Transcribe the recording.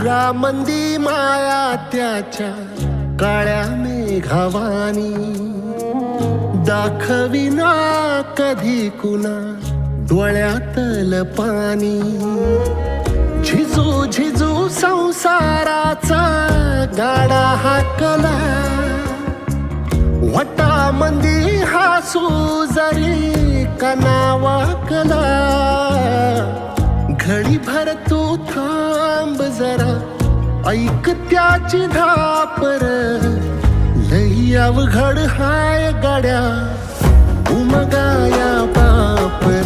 उरामंदी माया त्याच्या काळ्या मेघावानी, दाखविना कधी कुणा डोळ्यातल पाणी. झिजू झिजू संसाराचा गाडा हाकला, वटामंदी हासू जरी कना वाकला. घडी भर तू थांब जरा, ऐक त्याची धापर. लई अवघड हाय गाड्या उमगाया बापर.